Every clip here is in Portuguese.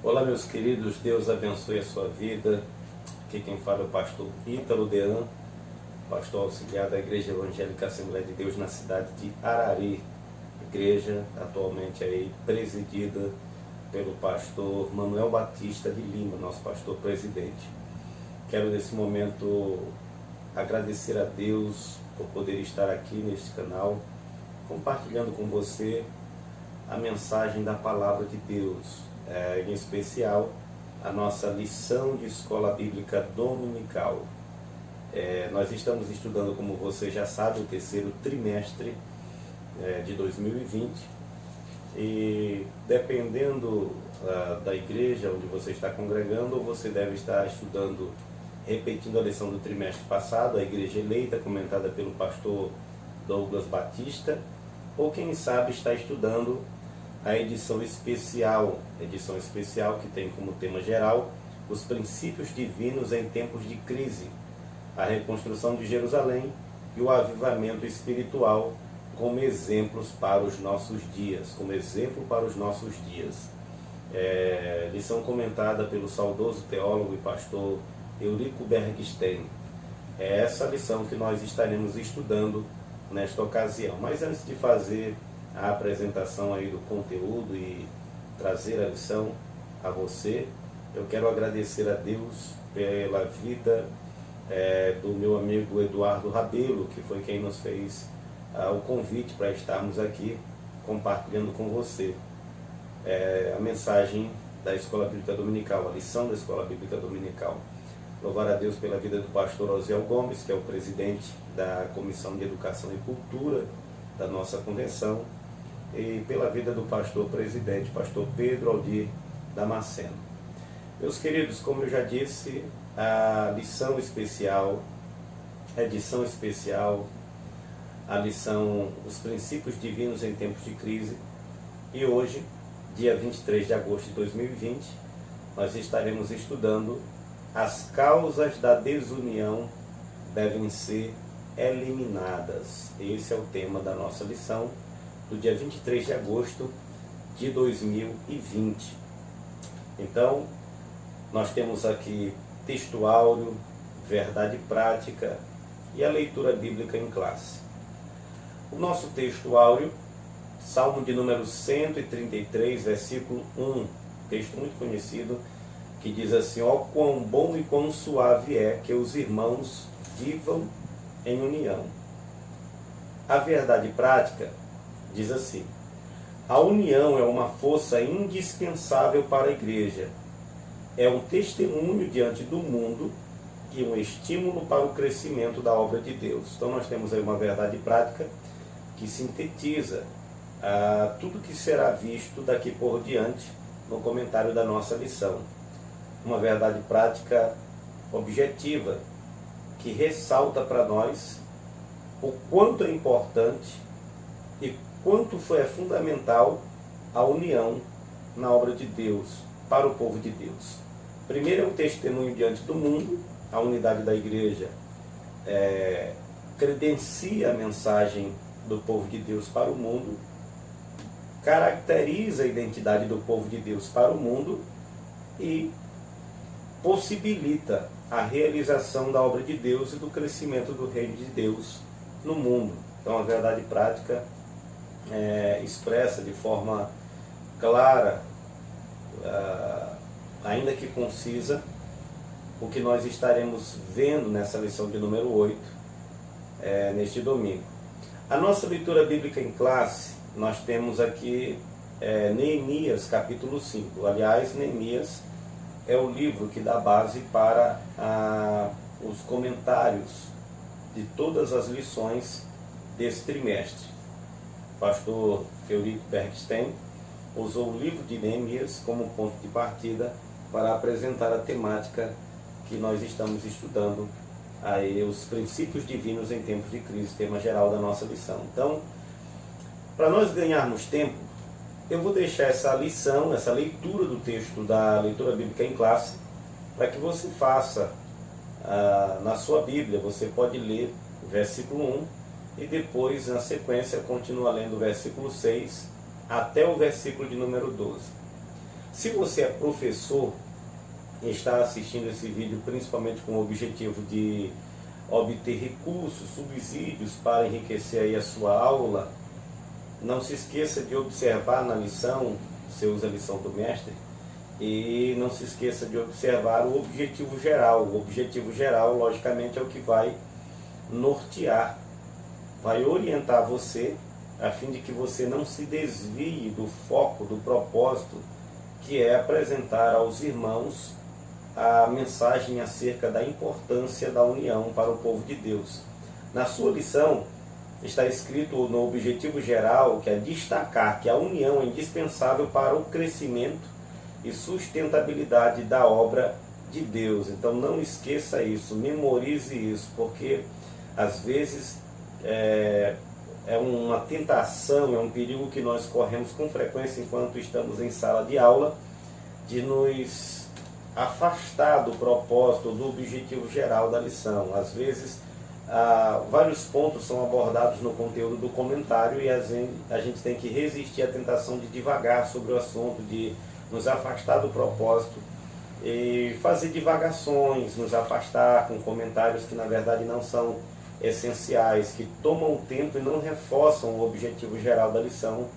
Olá, meus queridos, Deus abençoe a sua vida. Aqui quem fala é o pastor Ítalo Dean, pastor auxiliar da Igreja Evangélica Assembleia de Deus na cidade de Arari. Igreja atualmente aí presidida pelo pastor Manuel Batista de Lima, nosso pastor presidente. Quero nesse momento agradecer a Deus por poder estar aqui neste canal, compartilhando com você a mensagem da Palavra de Deus, em especial a nossa lição de escola bíblica dominical. Nós estamos estudando, como você já sabe, o terceiro trimestre de 2020 e dependendo da igreja onde você está congregando, você deve estar estudando, repetindo a lição do trimestre passado, a Igreja Eleita, comentada pelo pastor Douglas Batista, ou quem sabe está estudando a edição especial que tem como tema geral os princípios divinos em tempos de crise, a reconstrução de Jerusalém e o avivamento espiritual como exemplos para os nossos dias, lição comentada pelo saudoso teólogo e pastor Eurico Bergstein. É essa lição que nós estaremos estudando nesta ocasião. Mas antes de fazer a apresentação aí do conteúdo e trazer a lição a você, eu quero agradecer a Deus pela vida do meu amigo Eduardo Rabelo, que foi quem nos fez o convite para estarmos aqui compartilhando com você a mensagem da Escola Bíblica Dominical, a lição da Escola Bíblica Dominical. Louvar a Deus pela vida do pastor Osiel Gomes, que é o presidente da Comissão de Educação e Cultura da nossa convenção, e pela vida do pastor presidente, pastor Pedro Aldir Damasceno. Meus queridos, como eu já disse, a lição especial, edição especial, a lição Os Princípios Divinos em Tempos de Crise, e hoje, dia 23 de agosto de 2020, nós estaremos estudando as causas da desunião devem ser eliminadas. Esse é o tema da nossa lição do dia 23 de agosto de 2020. Então, nós temos aqui texto áureo, verdade prática e a leitura bíblica em classe. O nosso texto áureo, Salmo de número 133, versículo 1, texto muito conhecido, que diz assim: ó quão bom e quão suave é que os irmãos vivam em união. A verdade prática diz assim: a união é uma força indispensável para a igreja, é um testemunho diante do mundo e um estímulo para o crescimento da obra de Deus. Então nós temos aí uma verdade prática que sintetiza tudo que será visto daqui por diante no comentário da nossa lição. Uma verdade prática objetiva que ressalta para nós o quanto é importante e quanto é fundamental a união na obra de Deus, para o povo de Deus. Primeiro é um testemunho diante do mundo, a unidade da igreja credencia a mensagem do povo de Deus para o mundo, caracteriza a identidade do povo de Deus para o mundo e possibilita a realização da obra de Deus e do crescimento do reino de Deus no mundo. Então a verdade prática expressa de forma clara, ainda que concisa, o que nós estaremos vendo nessa lição de número 8, neste domingo. A nossa leitura bíblica em classe, nós temos aqui Neemias capítulo 5. Aliás, Neemias é o livro que dá base para os comentários de todas as lições desse trimestre. O pastor Eurico Bergstein usou o livro de Neemias como ponto de partida para apresentar a temática que nós estamos estudando, aí, os princípios divinos em tempos de crise, tema geral da nossa lição. Então, para nós ganharmos tempo, eu vou deixar essa lição, essa leitura do texto da leitura bíblica em classe, para que você faça na sua Bíblia. Você pode ler o versículo 1 e depois, na sequência, continua lendo o versículo 6 até o versículo de número 12. Se você é professor e está assistindo esse vídeo principalmente com o objetivo de obter recursos, subsídios para enriquecer aí a sua aula, não se esqueça de observar na lição, você usa a lição do mestre, e não se esqueça de observar o objetivo geral. O objetivo geral, logicamente, é o que vai nortear, vai orientar você, a fim de que você não se desvie do foco, do propósito, que é apresentar aos irmãos a mensagem acerca da importância da união para o povo de Deus. Na sua lição está escrito no objetivo geral, que é destacar que a união é indispensável para o crescimento e sustentabilidade da obra de Deus. Então não esqueça isso, memorize isso, porque às vezes é uma tentação, é um perigo que nós corremos com frequência enquanto estamos em sala de aula, de nos afastar do propósito, do objetivo geral da lição. Às vezes, vários pontos são abordados no conteúdo do comentário e a gente tem que resistir à tentação de divagar sobre o assunto, de nos afastar do propósito e fazer divagações, nos afastar com comentários que na verdade não são essenciais, que tomam tempo e não reforçam o objetivo geral da lição,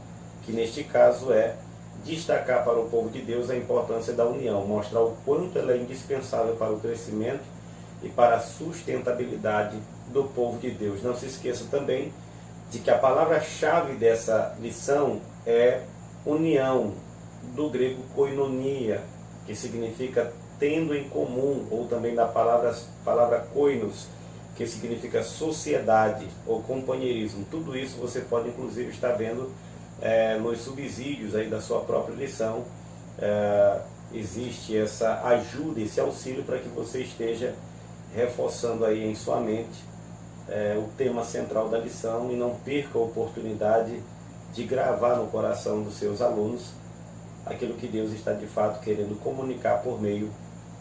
que neste caso é destacar para o povo de Deus a importância da união, mostrar o quanto ela é indispensável para o crescimento e para a sustentabilidade do povo de Deus. Não se esqueça também de que a palavra-chave dessa lição é união, do grego koinonia, que significa tendo em comum, ou também da palavra koinos, que significa sociedade ou companheirismo. Tudo isso você pode inclusive estar vendo nos subsídios aí da sua própria lição. Existe essa ajuda, esse auxílio para que você esteja reforçando aí em sua mente o tema central da lição e não perca a oportunidade de gravar no coração dos seus alunos aquilo que Deus está de fato querendo comunicar por meio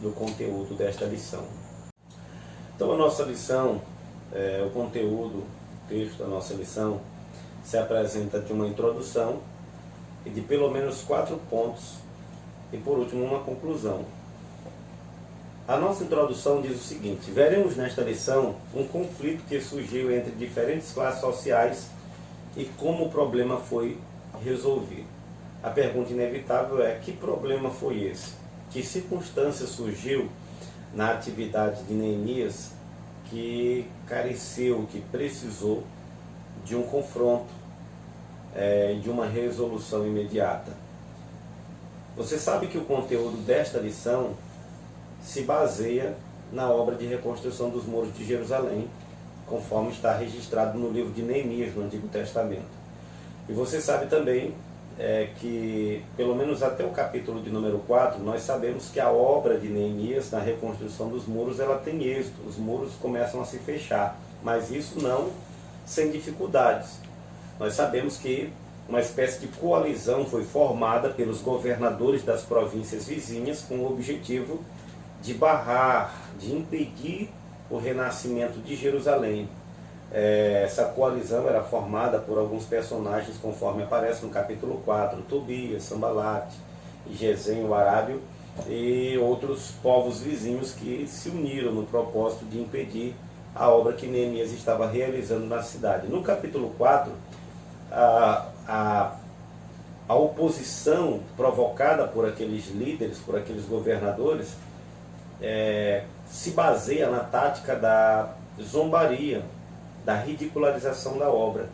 do conteúdo desta lição. Então a nossa lição, o conteúdo, o texto da nossa lição se apresenta de uma introdução e de pelo menos 4 pontos e por último uma conclusão. A nossa introdução diz o seguinte: veremos nesta lição um conflito que surgiu entre diferentes classes sociais e como o problema foi resolvido. A pergunta inevitável é: que problema foi esse? Que circunstância surgiu na atividade de Neemias que careceu, que precisou de um confronto, de uma resolução imediata? Você sabe que o conteúdo desta lição se baseia na obra de reconstrução dos muros de Jerusalém, conforme está registrado no livro de Neemias, no Antigo Testamento. E você sabe também que, pelo menos até o capítulo de número 4, nós sabemos que a obra de Neemias na reconstrução dos muros, ela tem êxito, os muros começam a se fechar, mas isso não sem dificuldades. Nós sabemos que uma espécie de coalizão foi formada pelos governadores das províncias vizinhas com o objetivo de barrar, de impedir o renascimento de Jerusalém. Essa coalizão era formada por alguns personagens, conforme aparece no capítulo 4, Tobias, Sambalat, Gesem, o Arábio, e outros povos vizinhos que se uniram no propósito de impedir a obra que Neemias estava realizando na cidade. No capítulo 4, a oposição provocada por aqueles líderes, por aqueles governadores, se baseia na tática da zombaria, da ridicularização da obra.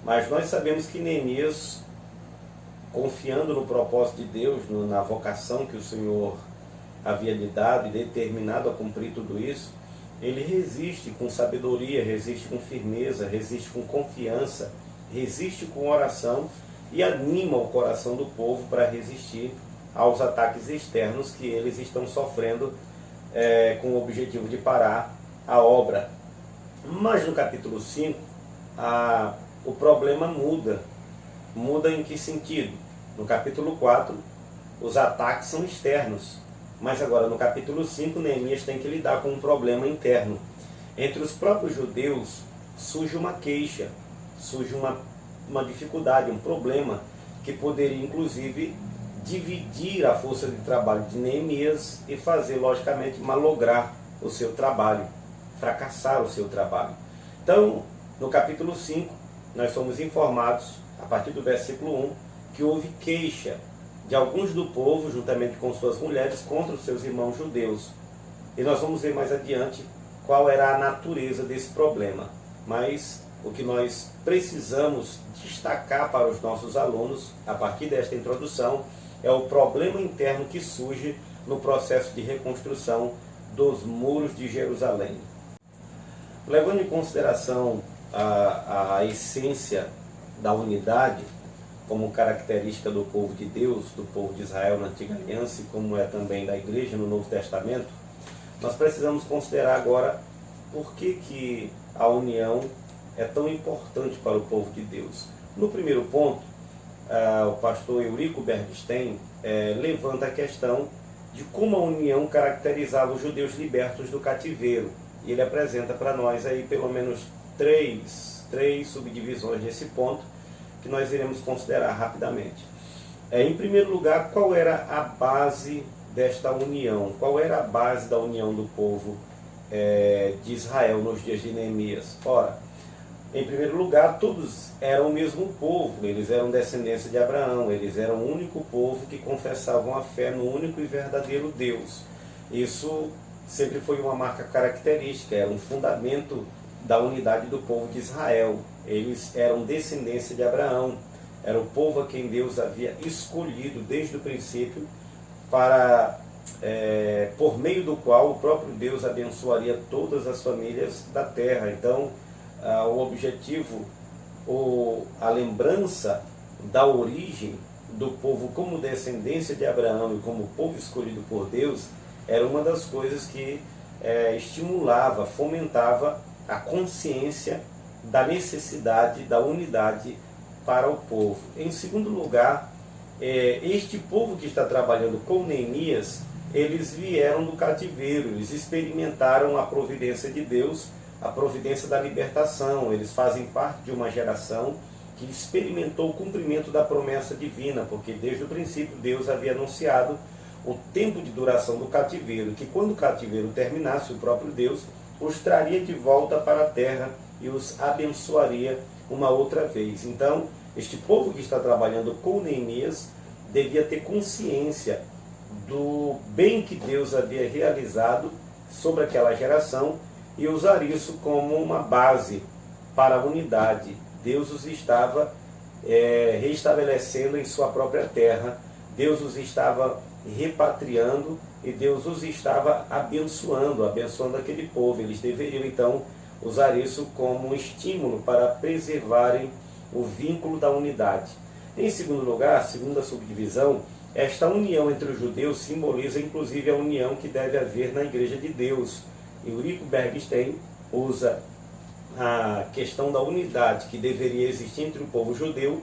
Mas nós sabemos que Neemias, confiando no propósito de Deus, na vocação que o Senhor havia lhe dado e determinado a cumprir tudo isso, ele resiste com sabedoria, resiste com firmeza, resiste com confiança, resiste com oração e anima o coração do povo para resistir aos ataques externos que eles estão sofrendo com o objetivo de parar a obra. Mas no capítulo 5, o problema muda. Muda em que sentido? No capítulo 4, os ataques são externos. Mas agora no capítulo 5, Neemias tem que lidar com um problema interno. Entre os próprios judeus surge uma queixa, surge uma dificuldade, um problema que poderia inclusive dividir a força de trabalho de Neemias e fazer, logicamente, malograr o seu trabalho, fracassar o seu trabalho. Então, no capítulo 5, nós somos informados, a partir do versículo 1, que houve queixa de alguns do povo, juntamente com suas mulheres, contra os seus irmãos judeus. E nós vamos ver mais adiante qual era a natureza desse problema. Mas o que nós precisamos destacar para os nossos alunos, a partir desta introdução, é o problema interno que surge no processo de reconstrução dos muros de Jerusalém. Levando em consideração a essência da unidade, como característica do povo de Deus, do povo de Israel na Antiga Aliança, e como é também da Igreja no Novo Testamento, nós precisamos considerar agora por que a união é tão importante para o povo de Deus. No primeiro ponto, o pastor Eurico Bergstein levanta a questão de como a união caracterizava os judeus libertos do cativeiro. E ele apresenta para nós aí pelo menos três subdivisões desse ponto, que nós iremos considerar rapidamente. Em primeiro lugar, qual era a base desta união? Qual era a base da união do povo de Israel nos dias de Neemias? Ora, em primeiro lugar, todos eram o mesmo povo, eles eram descendência de Abraão, eles eram o único povo que confessavam a fé no único e verdadeiro Deus. Isso sempre foi uma marca característica, era um fundamento da unidade do povo de Israel. Eles eram descendência de Abraão, era o povo a quem Deus havia escolhido desde o princípio, por meio do qual o próprio Deus abençoaria todas as famílias da terra. Então, o objetivo, a lembrança da origem do povo como descendência de Abraão e como povo escolhido por Deus, era uma das coisas que estimulava, fomentava a consciência da necessidade da unidade para o povo. Em segundo lugar, este povo que está trabalhando com Neemias, eles vieram do cativeiro, eles experimentaram a providência de Deus, a providência da libertação. Eles fazem parte de uma geração que experimentou o cumprimento da promessa divina, porque desde o princípio Deus havia anunciado o tempo de duração do cativeiro, que quando o cativeiro terminasse, o próprio Deus os traria de volta para a terra e os abençoaria uma outra vez. Então, este povo que está trabalhando com Neemias devia ter consciência do bem que Deus havia realizado sobre aquela geração e usar isso como uma base para a unidade. Deus os estava restabelecendo em sua própria terra, Deus os estava repatriando e Deus os estava abençoando aquele povo. Eles deveriam então usar isso como um estímulo para preservarem o vínculo da unidade. Em segundo lugar, segunda subdivisão, esta união entre os judeus simboliza inclusive a união que deve haver na Igreja de Deus. Eurico Bergstein usa a questão da unidade que deveria existir entre o povo judeu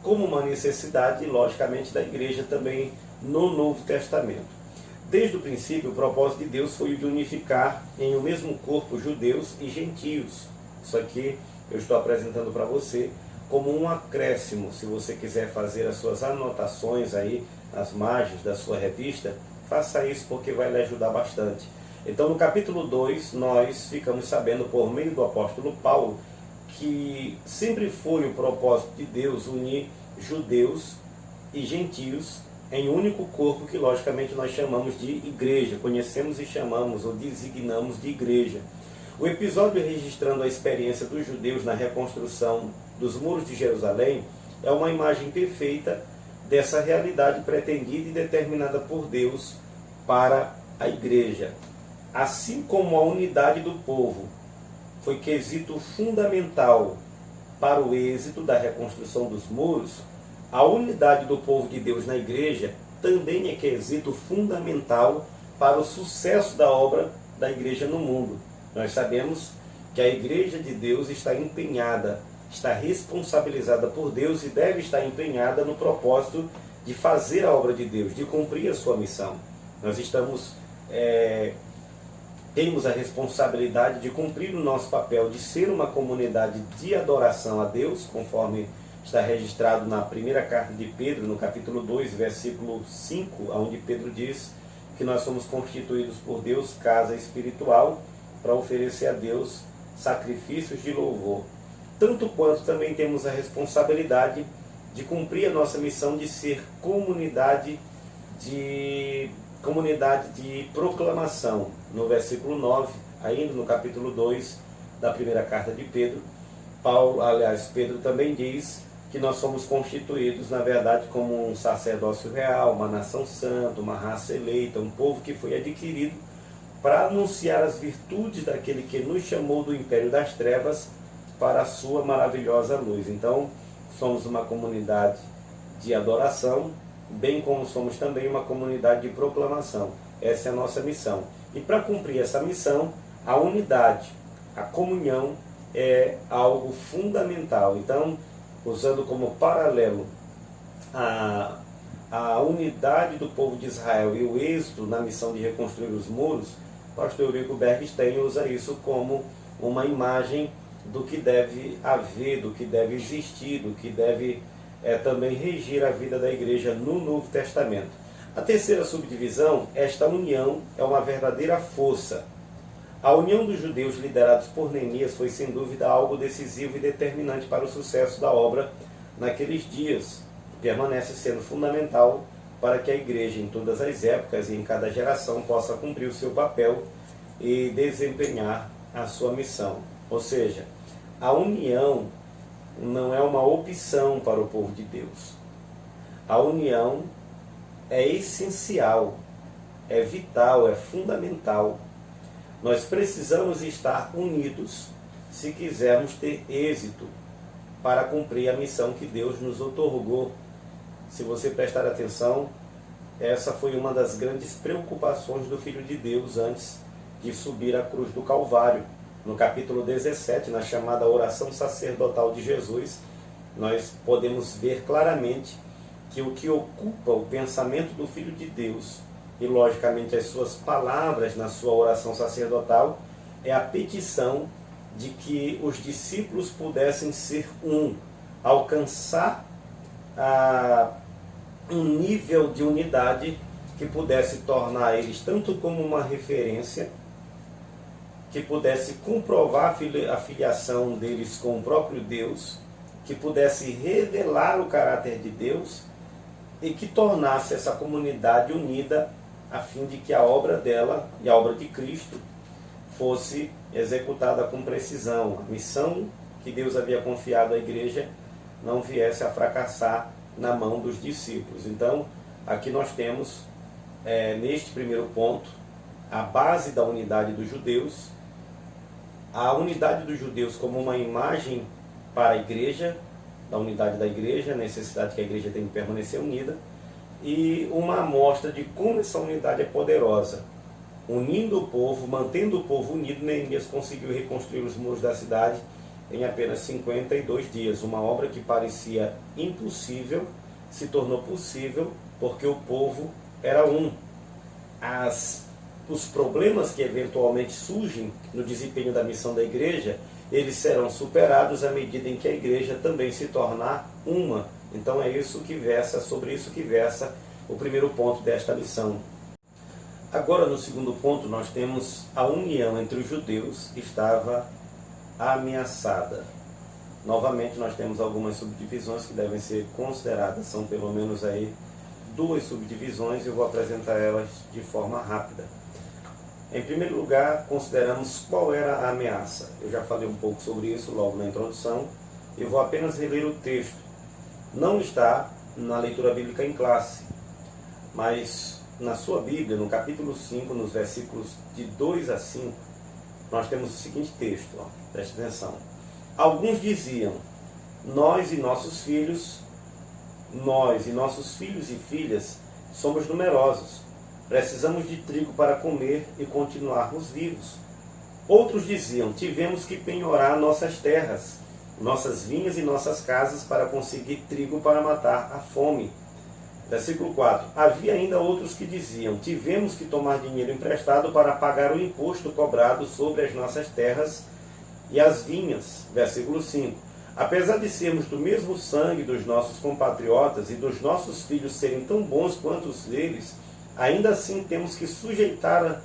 como uma necessidade, logicamente, da Igreja também no Novo Testamento. Desde o princípio, o propósito de Deus foi o de unificar em um mesmo corpo judeus e gentios. Isso aqui eu estou apresentando para você como um acréscimo. Se você quiser fazer as suas anotações aí nas margens da sua revista, faça isso porque vai lhe ajudar bastante. Então, no capítulo 2, nós ficamos sabendo, por meio do apóstolo Paulo, que sempre foi o propósito de Deus unir judeus e gentios em um único corpo, que logicamente nós chamamos de igreja, conhecemos e chamamos ou designamos de igreja. O episódio registrando a experiência dos judeus na reconstrução dos muros de Jerusalém é uma imagem perfeita dessa realidade pretendida e determinada por Deus para a igreja. Assim como a unidade do povo foi quesito fundamental para o êxito da reconstrução dos muros, a unidade do povo de Deus na igreja também é quesito fundamental para o sucesso da obra da igreja no mundo. Nós sabemos que a igreja de Deus está empenhada, está responsabilizada por Deus e deve estar empenhada no propósito de fazer a obra de Deus, de cumprir a sua missão. Nós temos a responsabilidade de cumprir o nosso papel de ser uma comunidade de adoração a Deus, conforme está registrado na primeira carta de Pedro, no capítulo 2, versículo 5, onde Pedro diz que nós somos constituídos por Deus, casa espiritual, para oferecer a Deus sacrifícios de louvor. Tanto quanto também temos a responsabilidade de cumprir a nossa missão de ser comunidade de proclamação. No versículo 9, ainda no capítulo 2 da primeira carta de Pedro, Pedro também diz que nós somos constituídos, na verdade, como um sacerdócio real, uma nação santa, uma raça eleita, um povo que foi adquirido para anunciar as virtudes daquele que nos chamou do império das trevas para a sua maravilhosa luz. Então, somos uma comunidade de adoração, bem como somos também uma comunidade de proclamação. Essa é a nossa missão. E para cumprir essa missão, a unidade, a comunhão é algo fundamental. Então, usando como paralelo a unidade do povo de Israel e o êxito na missão de reconstruir os muros, o pastor Eurico Bergstein usa isso como uma imagem do que deve haver, do que deve existir, do que deve também regir a vida da igreja no Novo Testamento. A terceira subdivisão, esta união é uma verdadeira força. A união dos judeus liderados por Neemias foi sem dúvida algo decisivo e determinante para o sucesso da obra naqueles dias. Permanece sendo fundamental para que a igreja em todas as épocas e em cada geração possa cumprir o seu papel e desempenhar a sua missão. Ou seja, a união não é uma opção para o povo de Deus. A união é essencial, é vital, é fundamental. Nós precisamos estar unidos se quisermos ter êxito para cumprir a missão que Deus nos outorgou. Se você prestar atenção, essa foi uma das grandes preocupações do Filho de Deus antes de subir à cruz do Calvário. No capítulo 17, na chamada oração sacerdotal de Jesus, nós podemos ver claramente que o que ocupa o pensamento do Filho de Deus e, logicamente, as suas palavras na sua oração sacerdotal é a petição de que os discípulos pudessem ser um, alcançar um nível de unidade que pudesse tornar eles tanto como uma referência, que pudesse comprovar a filiação deles com o próprio Deus, que pudesse revelar o caráter de Deus e que tornasse essa comunidade unida a fim de que a obra dela e a obra de Cristo fosse executada com precisão. A missão que Deus havia confiado à igreja não viesse a fracassar na mão dos discípulos. Então, aqui nós temos, neste primeiro ponto, a base da unidade dos judeus, a unidade dos judeus como uma imagem para a igreja, da unidade da igreja, a necessidade que a igreja tem de permanecer unida, e uma amostra de como essa unidade é poderosa. Unindo o povo, mantendo o povo unido, Neemias conseguiu reconstruir os muros da cidade em apenas 52 dias. Uma obra que parecia impossível se tornou possível porque o povo era um. Os problemas que eventualmente surgem no desempenho da missão da igreja, eles serão superados à medida em que a igreja também se tornar uma. Então é isso que versa, sobre isso que versa o primeiro ponto desta lição. Agora, no segundo ponto, nós temos a união entre os judeus que estava ameaçada. Novamente, nós temos algumas subdivisões que devem ser consideradas, são pelo menos aí 2 subdivisões, e eu vou apresentar elas de forma rápida. Em primeiro lugar, consideramos qual era a ameaça. Eu já falei um pouco sobre isso logo na introdução, e vou apenas reler o texto. Não está na leitura bíblica em classe, mas na sua Bíblia, no capítulo 5, nos versículos de 2 a 5, nós temos o seguinte texto, preste atenção. Alguns diziam, nós e nossos filhos e filhas somos numerosos, precisamos de trigo para comer e continuarmos vivos. Outros diziam, tivemos que penhorar nossas terras, nossas vinhas e nossas casas para conseguir trigo para matar a fome. Versículo 4. Havia ainda outros que diziam, tivemos que tomar dinheiro emprestado para pagar o imposto cobrado sobre as nossas terras e as vinhas. Versículo 5. Apesar de sermos do mesmo sangue dos nossos compatriotas e dos nossos filhos serem tão bons quanto os deles, ainda assim temos que sujeitar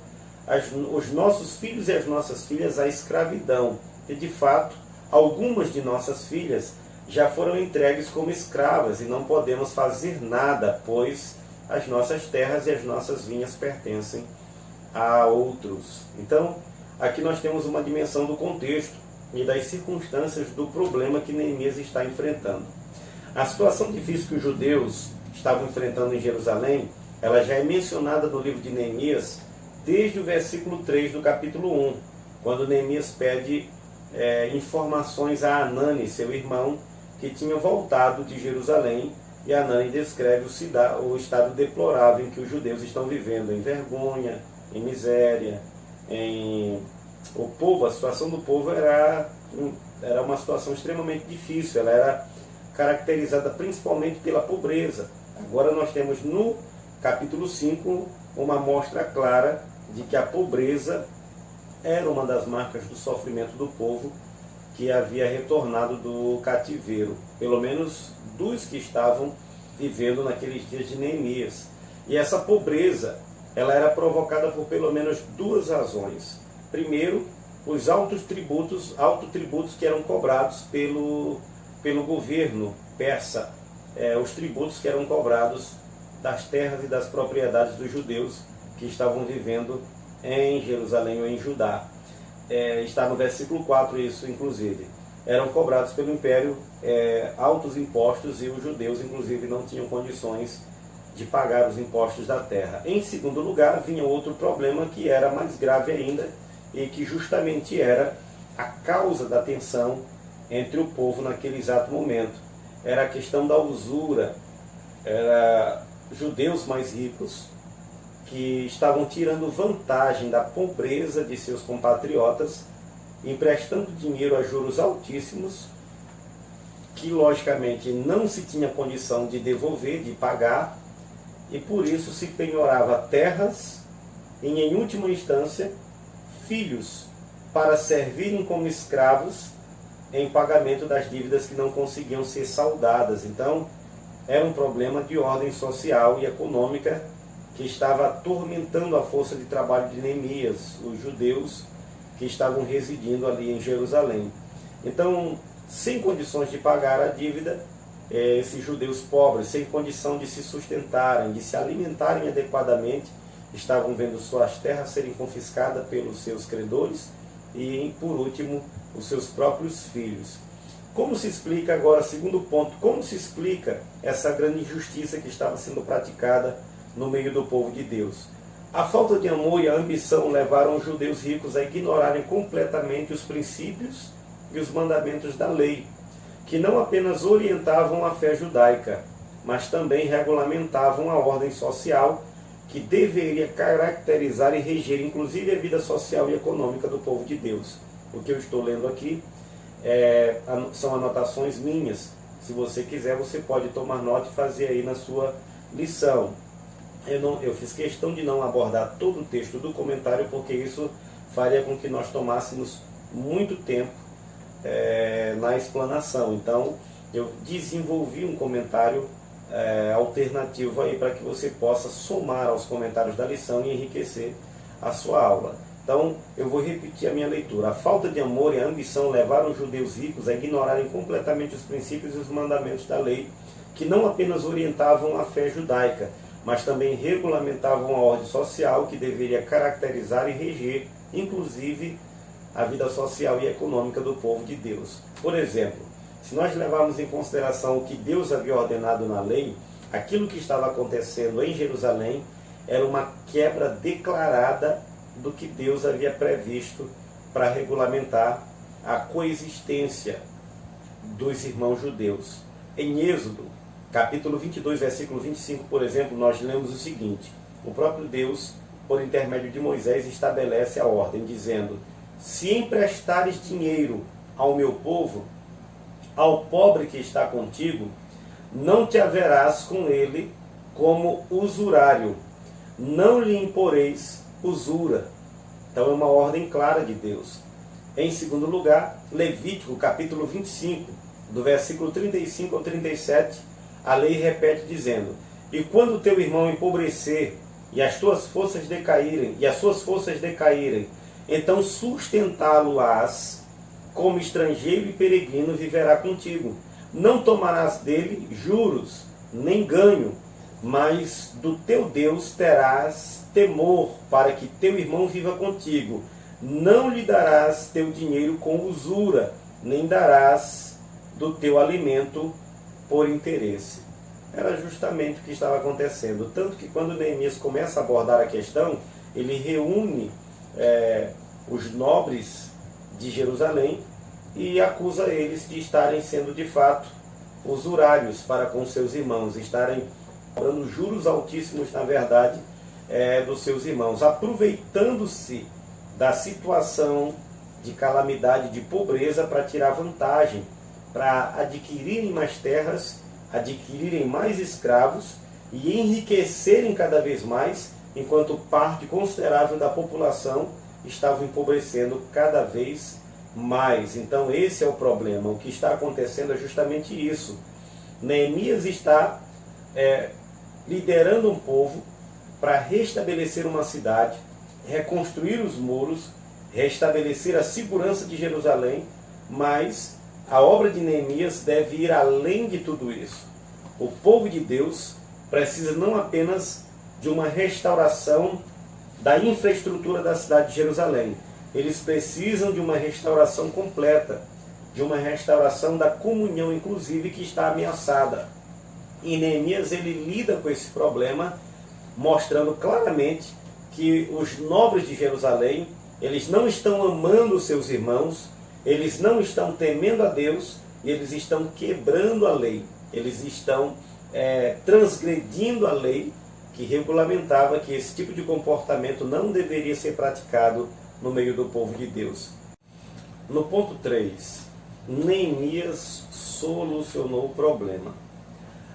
os nossos filhos e as nossas filhas à escravidão. E de fato, algumas de nossas filhas já foram entregues como escravas e não podemos fazer nada, pois as nossas terras e as nossas vinhas pertencem a outros. Então, aqui nós temos uma dimensão do contexto e das circunstâncias do problema que Neemias está enfrentando. A situação difícil que os judeus estavam enfrentando em Jerusalém, ela já é mencionada no livro de Neemias, desde o versículo 3 do capítulo 1, quando Neemias pede informações a Anani, seu irmão, que tinha voltado de Jerusalém, e Anani descreve o estado deplorável em que os judeus estão vivendo, em vergonha, em miséria, a situação do povo era uma situação extremamente difícil, ela era caracterizada principalmente pela pobreza. Agora nós temos no capítulo 5 uma amostra clara de que a pobreza era uma das marcas do sofrimento do povo que havia retornado do cativeiro, pelo menos dos que estavam vivendo naqueles dias de Neemias. E essa pobreza, ela era provocada por pelo menos duas razões. Primeiro, os altos tributos que eram cobrados pelo governo persa, os tributos que eram cobrados das terras e das propriedades dos judeus que estavam vivendo em Jerusalém ou em Judá. Está no versículo 4 isso, inclusive. Eram cobrados pelo império altos impostos e os judeus, inclusive, não tinham condições de pagar os impostos da terra. Em segundo lugar, vinha outro problema que era mais grave ainda e que justamente era a causa da tensão entre o povo naquele exato momento. Era a questão da usura. Era judeus mais ricos que estavam tirando vantagem da pobreza de seus compatriotas, emprestando dinheiro a juros altíssimos, que logicamente não se tinha condição de devolver, de pagar, e por isso se penhorava terras e, em última instância, filhos para servirem como escravos em pagamento das dívidas que não conseguiam ser saldadas. Então, era um problema de ordem social e econômica que estava atormentando a força de trabalho de Neemias, os judeus que estavam residindo ali em Jerusalém. Então, sem condições de pagar a dívida, esses judeus pobres, sem condição de se sustentarem, de se alimentarem adequadamente, estavam vendo suas terras serem confiscadas pelos seus credores e, por último, os seus próprios filhos. Como se explica agora, segundo ponto, como se explica essa grande injustiça que estava sendo praticada no meio do povo de Deus? A falta de amor e a ambição levaram os judeus ricos a ignorarem completamente os princípios e os mandamentos da lei, que não apenas orientavam a fé judaica, mas também regulamentavam a ordem social que deveria caracterizar e reger inclusive a vida social e econômica do povo de Deus. O que eu estou lendo aqui são anotações minhas. Se você quiser, você pode tomar nota e fazer aí na sua lição. Eu fiz questão de não abordar todo o texto do comentário, porque isso faria com que nós tomássemos muito tempo na explanação. Então, eu desenvolvi um comentário alternativo aí para que você possa somar aos comentários da lição e enriquecer a sua aula. Então, eu vou repetir a minha leitura. A falta de amor e a ambição levaram os judeus ricos a ignorarem completamente os princípios e os mandamentos da lei, que não apenas orientavam a fé judaica, mas também regulamentavam a ordem social que deveria caracterizar e reger, inclusive, a vida social e econômica do povo de Deus. Por exemplo, se nós levarmos em consideração o que Deus havia ordenado na lei, aquilo que estava acontecendo em Jerusalém era uma quebra declarada do que Deus havia previsto para regulamentar a coexistência dos irmãos judeus. Em Êxodo, capítulo 22, versículo 25, por exemplo, nós lemos o seguinte: o próprio Deus, por intermédio de Moisés, estabelece a ordem, dizendo: se emprestares dinheiro ao meu povo, ao pobre que está contigo, não te haverás com ele como usurário, não lhe imporeis usura. Então é uma ordem clara de Deus. Em segundo lugar, Levítico capítulo 25, do versículo 35 ao 37, a lei repete dizendo: e quando teu irmão empobrecer e as tuas forças decaírem, então sustentá-lo-ás como estrangeiro e peregrino viverá contigo. Não tomarás dele juros, nem ganho, mas do teu Deus terás temor, para que teu irmão viva contigo. Não lhe darás teu dinheiro com usura, nem darás do teu alimento por interesse. Era justamente o que estava acontecendo. Tanto que quando Neemias começa a abordar a questão, ele reúne os nobres de Jerusalém e acusa eles de estarem sendo de fato usurários para com seus irmãos, estarem cobrando juros altíssimos, na verdade, dos seus irmãos, aproveitando-se da situação de calamidade, de pobreza, para tirar vantagem, para adquirirem mais terras, adquirirem mais escravos e enriquecerem cada vez mais, enquanto parte considerável da população estava empobrecendo cada vez mais. Então esse é o problema. O que está acontecendo é justamente isso. Neemias está liderando um povo para restabelecer uma cidade, reconstruir os muros, restabelecer a segurança de Jerusalém, mas a obra de Neemias deve ir além de tudo isso. O povo de Deus precisa não apenas de uma restauração da infraestrutura da cidade de Jerusalém, eles precisam de uma restauração completa, de uma restauração da comunhão, inclusive, que está ameaçada. E Neemias, ele lida com esse problema, mostrando claramente que os nobres de Jerusalém, eles não estão amando os seus irmãos, eles não estão temendo a Deus, e eles estão quebrando a lei, eles estão transgredindo a lei que regulamentava que esse tipo de comportamento não deveria ser praticado no meio do povo de Deus. No ponto 3, Neemias solucionou o problema.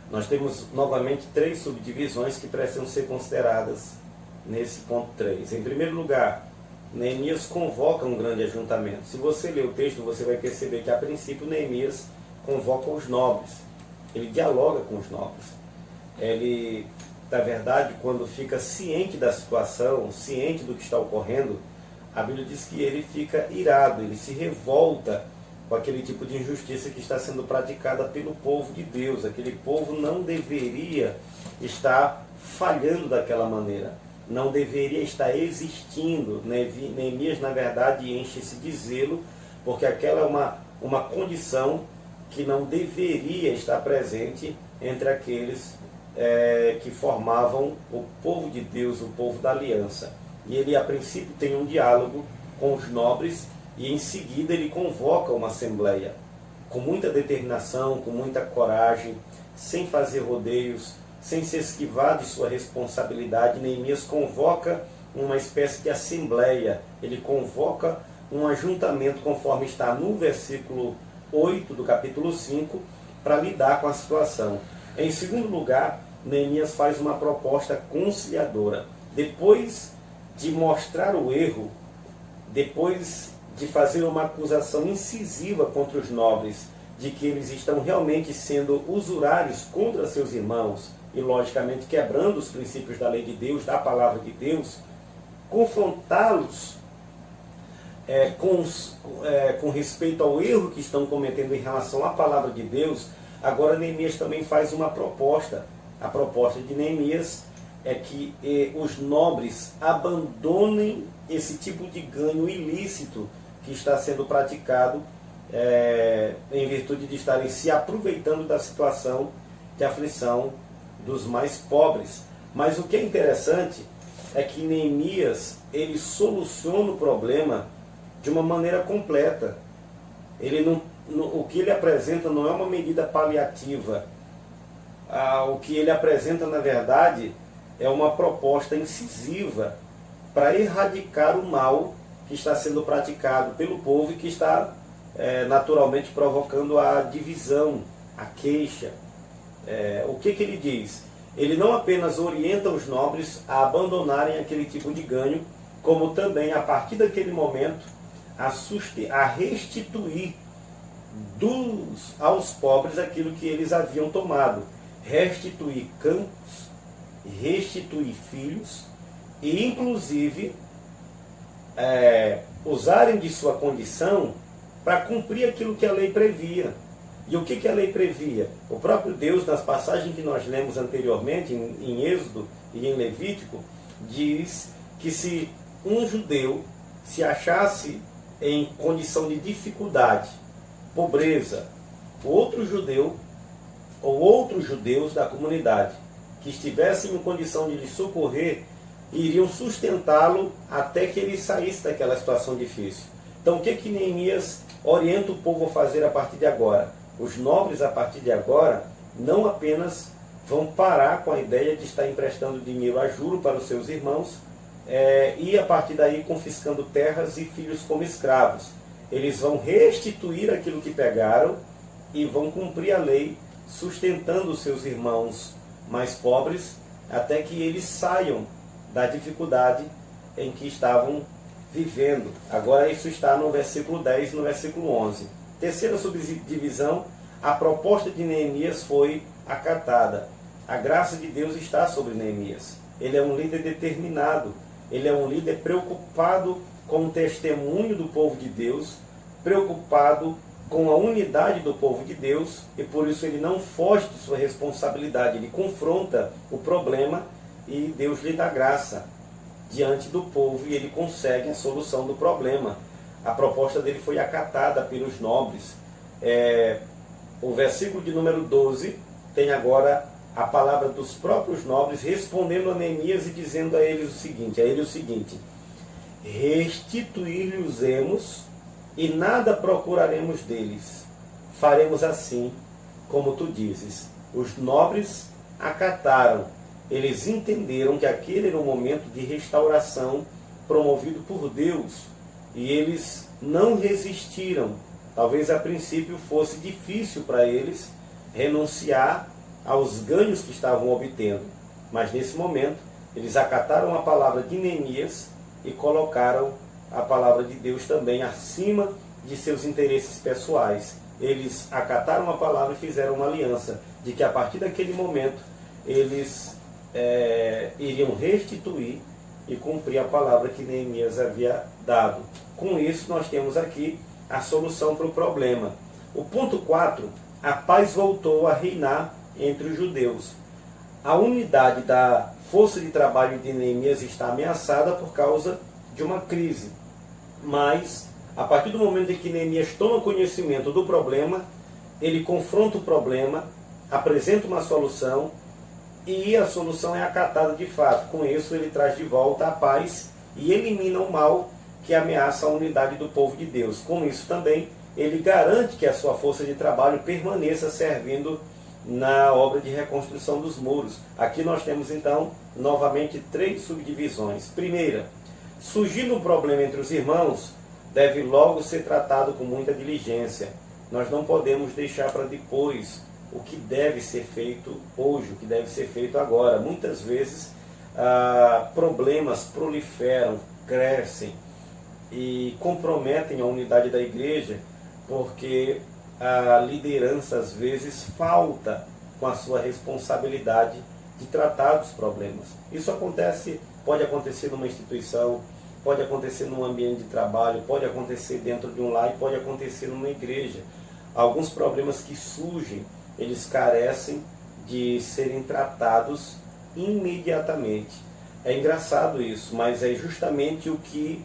Nós temos novamente 3 subdivisões que precisam ser consideradas nesse ponto 3. Em primeiro lugar, Neemias convoca um grande ajuntamento. Se você ler o texto, você vai perceber que a princípio Neemias convoca os nobres. Ele dialoga com os nobres. Ele, na verdade, quando fica ciente da situação, ciente do que está ocorrendo, a Bíblia diz que ele fica irado, ele se revolta com aquele tipo de injustiça que está sendo praticada pelo povo de Deus. Aquele povo não deveria estar falhando daquela maneira, não deveria estar existindo. Neemias, na verdade, enche-se de zelo, porque aquela é uma condição que não deveria estar presente entre aqueles que formavam o povo de Deus, o povo da aliança. E ele, a princípio, tem um diálogo com os nobres e, em seguida, ele convoca uma assembleia. Com muita determinação, com muita coragem, sem fazer rodeios, sem se esquivar de sua responsabilidade, Neemias convoca uma espécie de assembleia. Ele convoca um ajuntamento, conforme está no versículo 8 do capítulo 5, para lidar com a situação. Em segundo lugar, Neemias faz uma proposta conciliadora. Depois de mostrar o erro, depois de fazer uma acusação incisiva contra os nobres, de que eles estão realmente sendo usurários contra seus irmãos, e logicamente quebrando os princípios da lei de Deus, da palavra de Deus, confrontá-los com respeito ao erro que estão cometendo em relação à palavra de Deus. Agora Neemias também faz uma proposta. A proposta de Neemias é que os nobres abandonem esse tipo de ganho ilícito que está sendo praticado em virtude de estarem se aproveitando da situação de aflição dos mais pobres. Mas o que é interessante é que Neemias, ele soluciona o problema de uma maneira completa. O que ele apresenta não é uma medida paliativa. O que ele apresenta, na verdade, é uma proposta incisiva para erradicar o mal que está sendo praticado pelo povo e que está naturalmente provocando a divisão, a queixa. O que ele diz? Ele não apenas orienta os nobres a abandonarem aquele tipo de ganho, como também, a partir daquele momento, a restituir aos pobres aquilo que eles haviam tomado, restituir campos, restituir filhos e inclusive usarem de sua condição para cumprir aquilo que a lei previa. E o que a lei previa? O próprio Deus, nas passagens que nós lemos anteriormente, em Êxodo e em Levítico, diz que se um judeu se achasse em condição de dificuldade, pobreza, outro judeu ou outros judeus da comunidade que estivessem em condição de lhe socorrer, iriam sustentá-lo até que ele saísse daquela situação difícil. Então o que Neemias orienta o povo a fazer a partir de agora? Os nobres, a partir de agora, não apenas vão parar com a ideia de estar emprestando dinheiro a juro para os seus irmãos e a partir daí confiscando terras e filhos como escravos. Eles vão restituir aquilo que pegaram e vão cumprir a lei, sustentando os seus irmãos mais pobres até que eles saiam da dificuldade em que estavam vivendo. Agora isso está no versículo 10 e no versículo 11. Terceira subdivisão, a proposta de Neemias foi acatada. A graça de Deus está sobre Neemias. Ele é um líder determinado, ele é um líder preocupado com o testemunho do povo de Deus, preocupado com a unidade do povo de Deus, e por isso ele não foge de sua responsabilidade, ele confronta o problema e Deus lhe dá graça diante do povo e ele consegue a solução do problema. A proposta dele foi acatada pelos nobres. O versículo de número 12 tem agora a palavra dos próprios nobres respondendo a Neemias e dizendo a ele o seguinte: restituir-lhes-emos e nada procuraremos deles. Faremos assim como tu dizes. Os nobres acataram. Eles entenderam que aquele era um momento de restauração promovido por Deus. E eles não resistiram. Talvez a princípio fosse difícil para eles renunciar aos ganhos que estavam obtendo. Mas nesse momento, eles acataram a palavra de Neemias e colocaram a palavra de Deus também acima de seus interesses pessoais. Eles acataram a palavra e fizeram uma aliança de que a partir daquele momento eles iriam restituir e cumprir a palavra que Neemias havia dado. Com isso, nós temos aqui a solução para o problema. O ponto 4, a paz voltou a reinar entre os judeus. A unidade da força de trabalho de Neemias está ameaçada por causa de uma crise. Mas, a partir do momento em que Neemias toma conhecimento do problema, ele confronta o problema, apresenta uma solução, e a solução é acatada de fato. Com isso, ele traz de volta a paz e elimina o mal que ameaça a unidade do povo de Deus. Com isso também, ele garante que a sua força de trabalho permaneça servindo na obra de reconstrução dos muros. Aqui nós temos então, novamente, 3 subdivisões. Primeira, surgindo um problema entre os irmãos, deve logo ser tratado com muita diligência. Nós não podemos deixar para depois o que deve ser feito hoje, o que deve ser feito agora. Muitas vezes problemas proliferam, crescem e comprometem a unidade da igreja porque a liderança às vezes falta com a sua responsabilidade de tratar dos problemas. Isso pode acontecer numa instituição, pode acontecer num ambiente de trabalho, pode acontecer dentro de um lar e pode acontecer numa igreja. Alguns problemas que surgem, eles carecem de serem tratados imediatamente. É engraçado isso, mas é justamente o que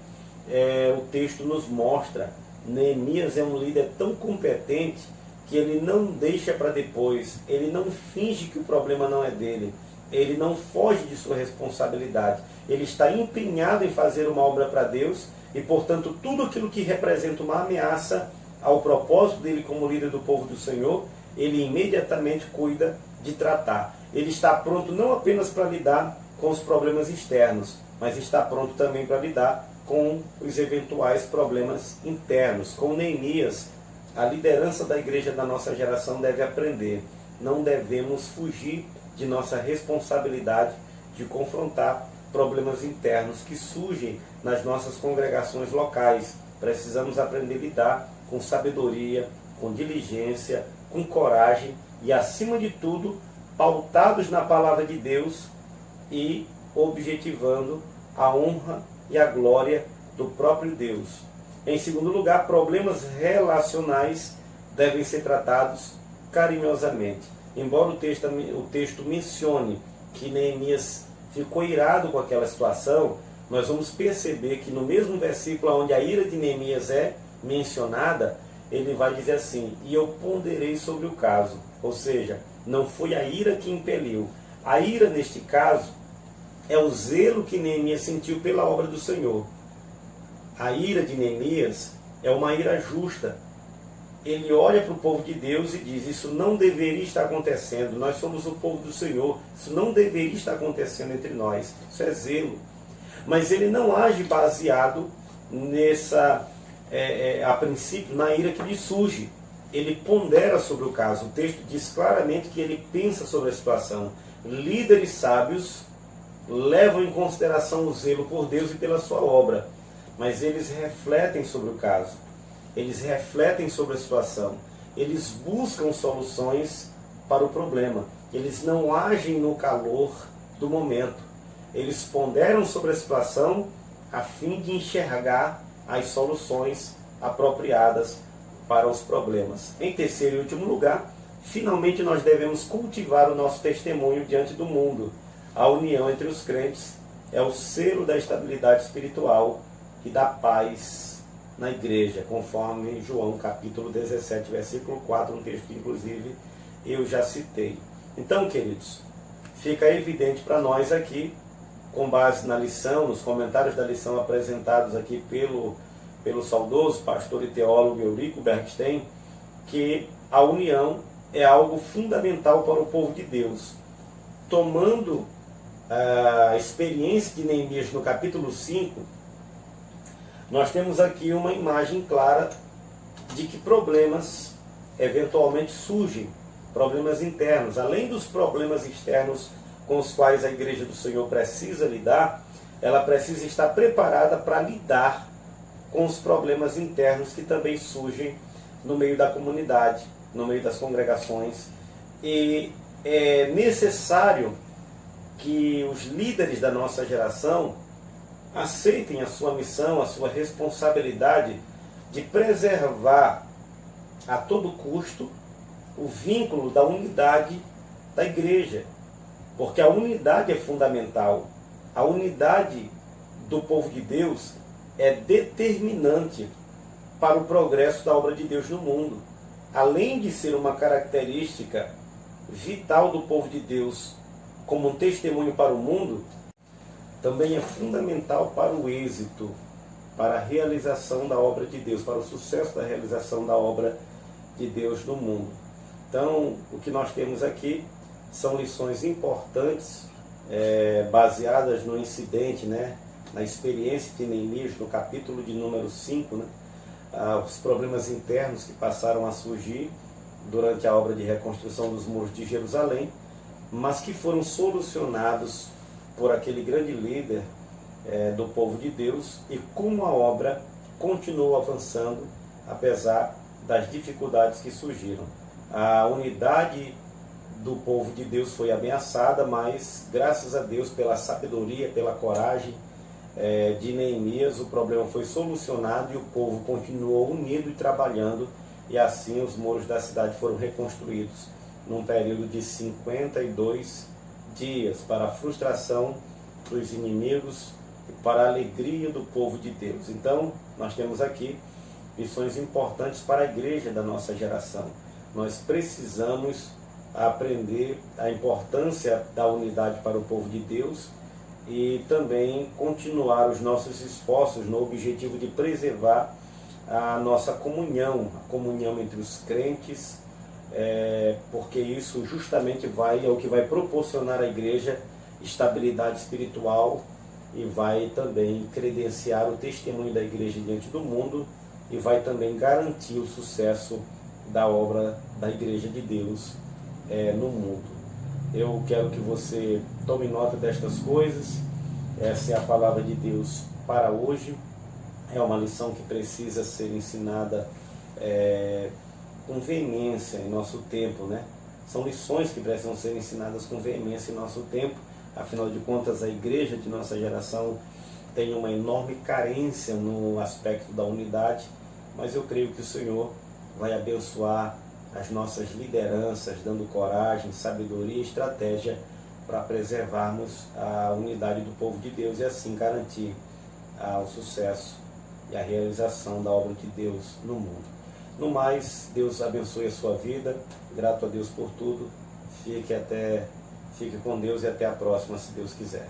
o texto nos mostra. Neemias é um líder tão competente que ele não deixa para depois, ele não finge que o problema não é dele, ele não foge de sua responsabilidade, ele está empenhado em fazer uma obra para Deus e, portanto, tudo aquilo que representa uma ameaça ao propósito dele como líder do povo do Senhor, ele imediatamente cuida de tratar. Ele está pronto não apenas para lidar com os problemas externos, mas está pronto também para lidar com os eventuais problemas internos. Com Neemias, a liderança da igreja da nossa geração deve aprender. Não devemos fugir de nossa responsabilidade de confrontar problemas internos que surgem nas nossas congregações locais. Precisamos aprender a lidar com sabedoria, com diligência, com coragem e, acima de tudo, pautados na palavra de Deus e objetivando a honra e a glória do próprio Deus. Em segundo lugar, problemas relacionais devem ser tratados carinhosamente. Embora o texto mencione que Neemias ficou irado com aquela situação, nós vamos perceber que no mesmo versículo onde a ira de Neemias é mencionada, ele vai dizer assim: e eu ponderei sobre o caso. Ou seja, não foi a ira que impeliu. A ira, neste caso, é o zelo que Neemias sentiu pela obra do Senhor. A ira de Neemias é uma ira justa. Ele olha para o povo de Deus e diz: isso não deveria estar acontecendo, nós somos o povo do Senhor, isso não deveria estar acontecendo entre nós. Isso é zelo. Mas ele não age baseado a princípio, na ira que lhe surge. Ele pondera sobre o caso. O texto diz claramente que ele pensa sobre a situação. Líderes sábios levam em consideração o zelo por Deus e pela sua obra, mas eles refletem sobre o caso, eles refletem sobre a situação, eles buscam soluções para o problema, eles não agem no calor do momento, eles ponderam sobre a situação a fim de enxergar as soluções apropriadas para os problemas. Em terceiro e último lugar, finalmente nós devemos cultivar o nosso testemunho diante do mundo. A união entre os crentes é o selo da estabilidade espiritual e da paz na igreja, conforme João capítulo 17, versículo 4, um texto que inclusive eu já citei. Então, queridos, fica evidente para nós aqui, com base na lição, nos comentários da lição apresentados aqui pelo saudoso pastor e teólogo Eurico Bergstein, que a união é algo fundamental para o povo de Deus. Tomando a experiência de Neemias no capítulo 5, nós temos aqui uma imagem clara de que problemas eventualmente surgem, problemas internos. Além dos problemas externos com os quais a igreja do Senhor precisa lidar, ela precisa estar preparada para lidar com os problemas internos que também surgem no meio da comunidade, no meio das congregações. E é necessário que os líderes da nossa geração aceitem a sua missão, a sua responsabilidade de preservar a todo custo o vínculo da unidade da igreja, porque a unidade é fundamental. A unidade do povo de Deus é determinante para o progresso da obra de Deus no mundo. Além de ser uma característica vital do povo de Deus como um testemunho para o mundo, também é fundamental para o êxito, para a realização da obra de Deus, para o sucesso da realização da obra de Deus no mundo. Então, o que nós temos aqui são lições importantes, baseadas no incidente, na experiência de Neemias, no capítulo de número 5, os problemas internos que passaram a surgir durante a obra de reconstrução dos muros de Jerusalém, mas que foram solucionados por aquele grande líder do povo de Deus, e como a obra continuou avançando, apesar das dificuldades que surgiram. A unidade do povo de Deus foi ameaçada, mas graças a Deus, pela sabedoria, pela coragem de Neemias, o problema foi solucionado e o povo continuou unido e trabalhando, e assim os muros da cidade foram reconstruídos num período de 52 dias, para a frustração dos inimigos e para a alegria do povo de Deus. Então, nós temos aqui lições importantes para a igreja da nossa geração. Nós precisamos aprender a importância da unidade para o povo de Deus e também continuar os nossos esforços no objetivo de preservar a nossa comunhão, a comunhão entre os crentes, porque isso justamente é o que vai proporcionar à igreja estabilidade espiritual e vai também credenciar o testemunho da igreja diante do mundo e vai também garantir o sucesso da obra da igreja de Deus no mundo. Eu quero que você tome nota destas coisas. Essa é a palavra de Deus para hoje. É uma lição que precisa ser ensinada com veemência em nosso tempo, né? São lições que precisam ser ensinadas com veemência em nosso tempo. Afinal de contas, a igreja de nossa geração tem uma enorme carência no aspecto da unidade, mas eu creio que o Senhor vai abençoar as nossas lideranças, dando coragem, sabedoria e estratégia para preservarmos a unidade do povo de Deus e assim garantir o sucesso e a realização da obra de Deus no mundo. No mais, Deus abençoe a sua vida, grato a Deus por tudo, fique com Deus e até a próxima, se Deus quiser.